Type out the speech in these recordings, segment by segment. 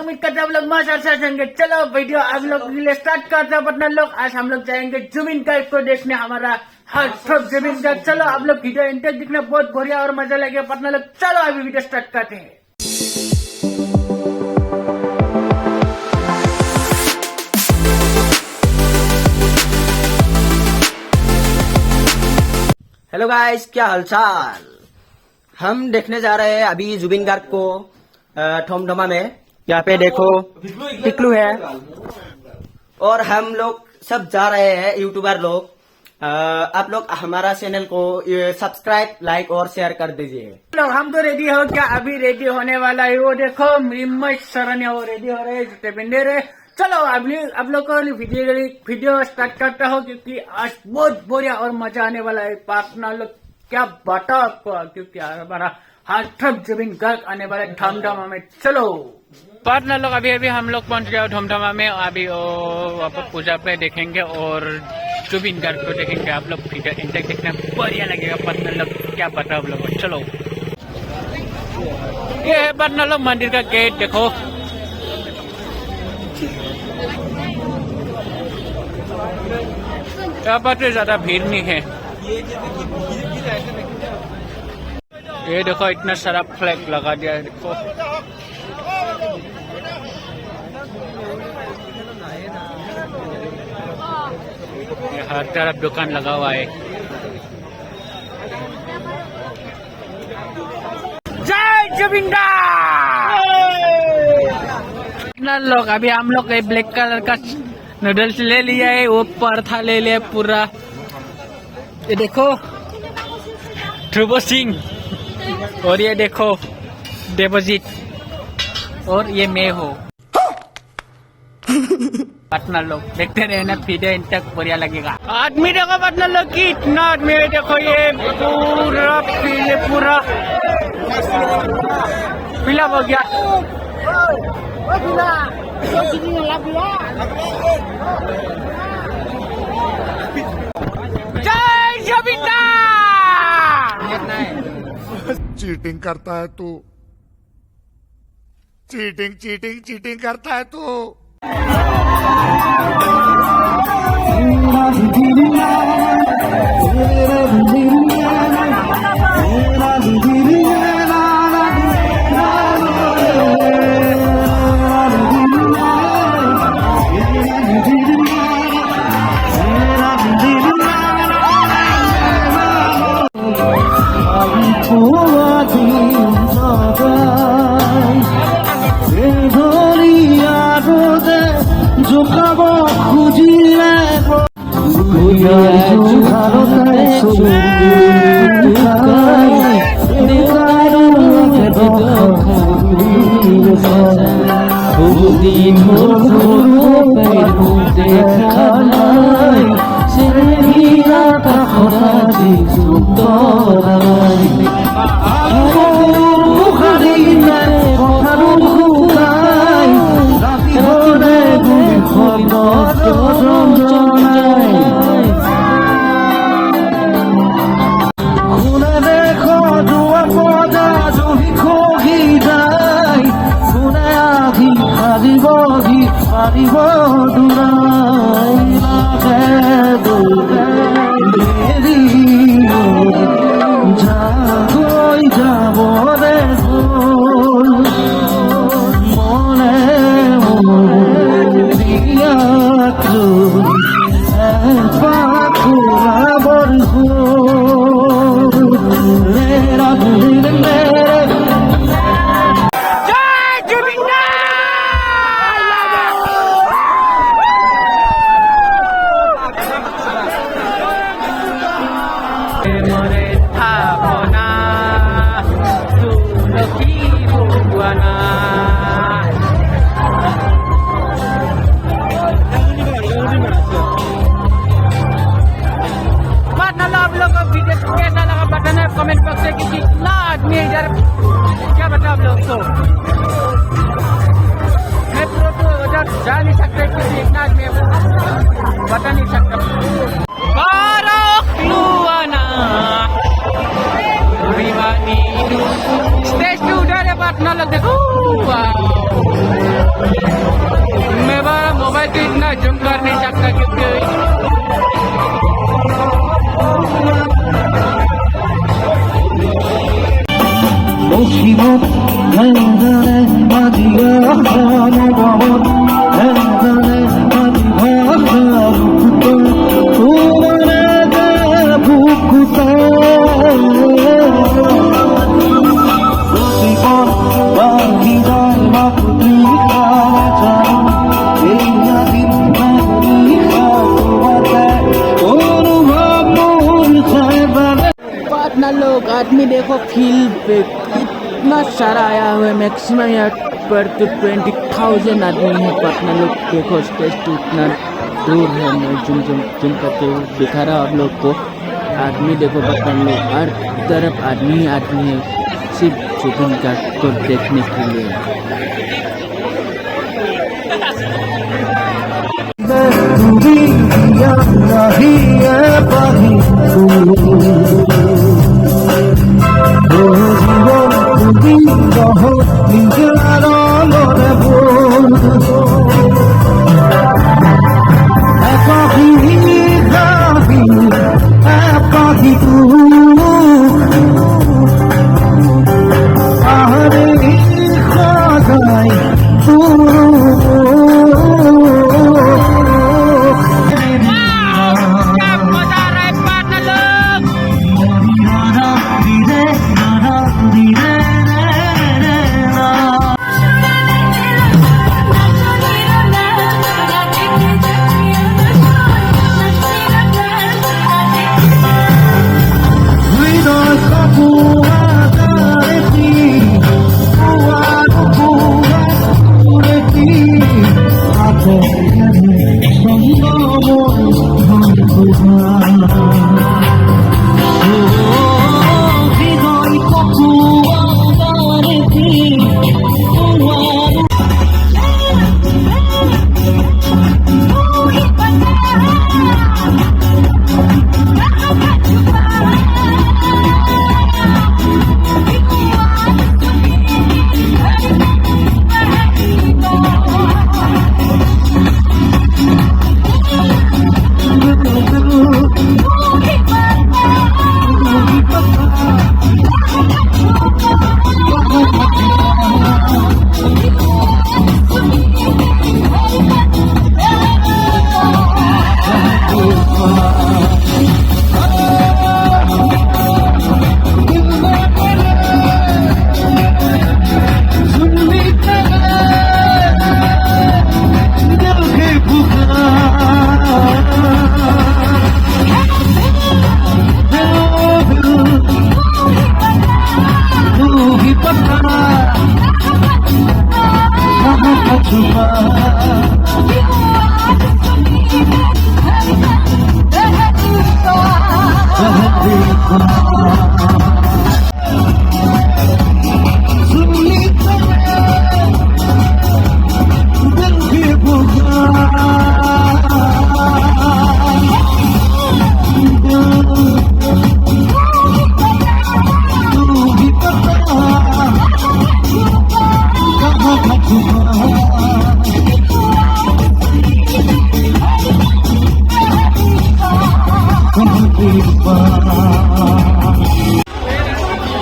उम्मीद करते हैं आप लोग मस्त अच्छा होंगे। चलो वीडियो आप लोग के लिए स्टार्ट करते हैं अपना लोग। आज हम लोग जाएंगे जुबिन गार्ग को देखने, हमारा हर ट्रप जुबिन गार्ग। चलो आप लोग वीडियो इंटर दिखने बहुत बढ़िया और मजा लगेगा अपना लोग। चलो अभी वीडियो स्टार्ट करते हैं। हेलो गाइस, क्या हालचाल। हम देखने जा रहे हैं अभी जुबिन गार्ग को ठोमठोमा में। यहाँ पे देखो टिकलू है और हम लोग सब जा रहे हैं यूट्यूबर लोग। आप लोग हमारा चैनल को सब्सक्राइब, लाइक और शेयर कर दीजिए। लोग हम तो रेडी हो क्या, अभी रेडी होने वाला है। वो देखो मृण्मय शरण है, वो रेडी हो रहे हैं, जूते पहने रहे। चलो अभी आप लोग को वीडियो स्टार्ट करता हो क्योंकि आज बहुत बढ़िया और मजा आने वाला है। पार्टनर लोग क्या बताओ आपको, क्योंकि हमारा हर ट्रप जुबिन गार्ग आने वाला है ठमठमा में। चलो पार्टनर लोग अभी हम लोग पहुंच गए ठमठमा में। अभी पूजा पे देखेंगे और जुबिन गार्ग को देखेंगे। आप लोग वीडियो इंटर देखना बढ़िया लगेगा पार्टनर लोग, क्या बताओ आप लोग। चलो ये है पार्टनर लोग मंदिर का गेट, देखो यहाँ पर तो ज्यादा भीड़ नहीं है। ये देखो इतना सारा फ्लैग लगा दिया है, देखो ये हर तरफ दुकान लगा हुआ है। जय जुबिन गार्ग। लोग अभी हम लोग ब्लैक कलर का नूडल्स ले लिया है, वो पराठा ले लिया पूरा। ये देखो ध्रुव सिंह और ये देखो देवजीत और ये मैं हूँ। पार्टनर लोग देखते रहे ना, वीडियो इन तक बढ़िया लगेगा। आदमी देखो पार्टनर लोग की इतना आदमी है, देखो ये पूरा पीला हो गया। जय जुबिन गार्ग। चीटिंग करता है तू, चीटिंग करता है तू। कमेंट बॉक्स में कि कितना आदमी इधर, क्या बताओ आप लोग को। मैं तो उधर जा नहीं सकते क्योंकि इतना आदमी बता नहीं सकता। स्टेज पे उधर है पार्टनर लोग, देखो पार्टनर लोग आदमी देखो फील्ड पे इतना सारा आया हुआ है, मैक्सिमम यहाँ पर तो 20,000 आदमी है। पार्टनर लोग देखो स्टेज तो इतना दूर है, मैं जुम करके दिखा रहा हूँ आप लोग को। आदमी देखो पार्टनर लोग, हर तरफ आदमी ही आदमी है सिर्फ जुबिन गार्ड को देखने के लिए।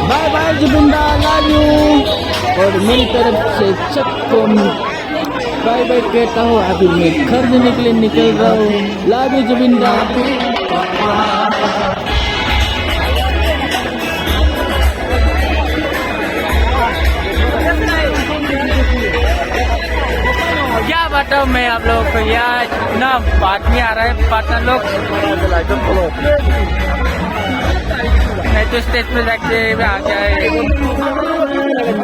Bye bye Zubinda, love you. और मेरी तरफ से सबको बाय बाय कहता हूँ। अभी मैं घर से निकल रहा हूँ। Love you Zubinda. क्या बताऊँ मैं आप लोगों को, यार इतना आदमी आ रहा है पार्टनर लोग, नहीं तो स्टेज पे जाके आ जाए,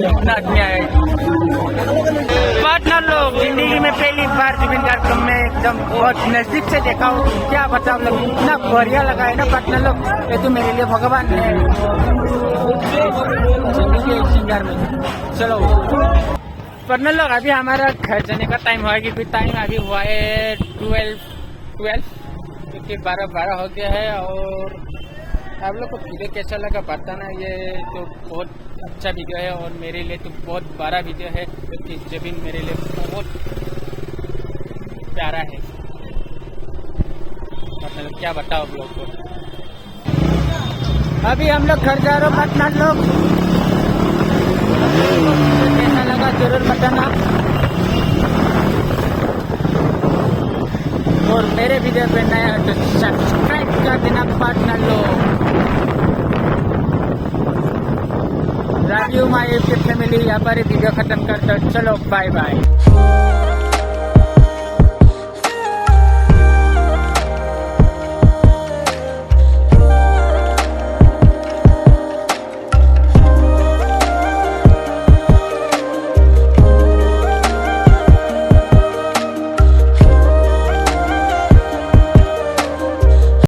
इतना आदमी आए पार्टनर लोग। जिंदगी में पहली बार जुबिन गार्ड को मैं एकदम बहुत नजदीक से देखा हूँ। क्या बताऊँ लोग, इतना बढ़िया लगा है ना पार्टनर लोग, ये तो मेरे लिए भगवान है सिंगर में। चलो पार्टनर लोग, अभी हमारा घर जाने का टाइम हुआ है, क्योंकि टाइम अभी हुआ है 12 क्योंकि 12 हो गया है। और आप लोग को वीडियो कैसा लगा बताना। ये तो बहुत अच्छा वीडियो है और मेरे लिए तो बहुत बड़ा वीडियो है, क्योंकि जुबिन मेरे लिए बहुत प्यारा है। मतलब क्या बताओ आप लोग को। अभी हम लोग घर जा रहे हो पार्टनर लोग, कैसा लगा जरूर बताना। और मेरे वीडियो पे नया है तो सब्सक्राइब कर देना पार्टनर लोग। Love you my YouTube family. यहाँ पर वीडियो खत्म करते, चलो बाय बाय।